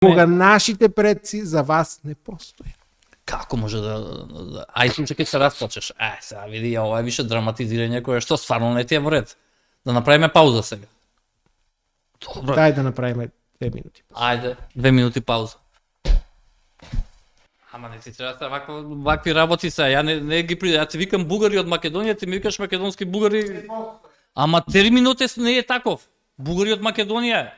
Кога нашите предци за вас не постои. Како може ај слушај ќе се расплачеш. Сега види, ова е више драматизирање кое што стварно не ти е во ред. Да направиме пауза сега. Добро. Дај да направиме 2 минути. Ајде, 2 минути пауза. Ама не ти треба вакви работи се. Ја не ги ја ти викам бугари од Македонија, ти ми викаш македонски бугари. Ама терминот не е таков. Бугари од Македонија.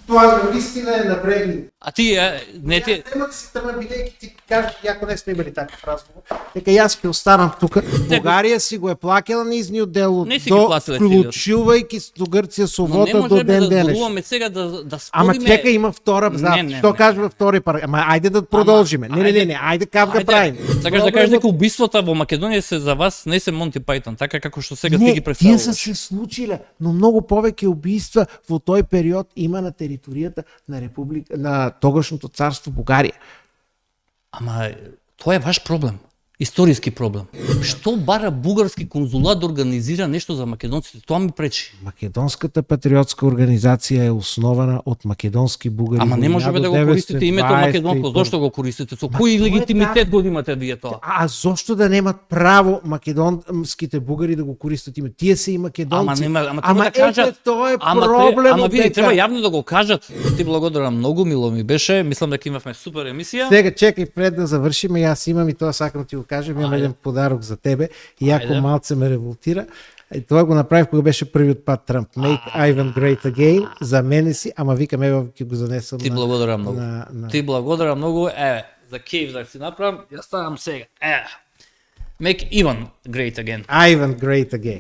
Тоа наистина е напрегни. А ти не ти Нема да си тргна бидејќи ти кажеш јако не сме имали таков разговор. Дека јас ќе останам тука. Бугарија си го е плакала низниот дел Не си ги до платила вклучувајќи до Грција со Но вода не до можеме ден да денес. зборуваме сега да спориме. Ама чека има втора абзац. Не. Што кажува втори параграф? Ама ајде да продолжиме. Не, ајде кај да правиме. Сакаш да кажеш дека убиствата во Македонија се за вас не се Монти Пајтон, така како што сега ти Не, ги тие представуваш. се се случиле, но многу повеќе убиства во тој период има на територијата на Република на тогашното царство Бугарија. Ама тоа е ваш проблем. Историски проблем. Што бара бугарски конзулат да организира нешто за македонците? Тоа ми пречи. Македонската патриотска организација е основана од македонски бугари. Ама не можеме да го користите името македонско. Зошто го користите? Со кој легитимитет го имате вие тоа? А зошто да немат право македонските бугари да го користат името? Тие се и македонци. Ама треба да кажат. Тоа е проблемот. Ама види, треба јавно да го кажат. Ти благодарам многу, мило ми беше. Мислам дека имавме супер емисија. Сега чекај пред да завршиме, јас имам и тоа сакам ти го кажем, имам еден подарок за тебе. Јако малце ме револтира. Тоа го направив кога беше првиот пат Трамп. Make Ivan Great Again. За мене си, ама викам ево ќе го занесам. Ти благодарам многу. на... Ти благодарам многу. За Киев да си направам, ја ставам сега. Make Ivan Great Again. Ivan Great Again.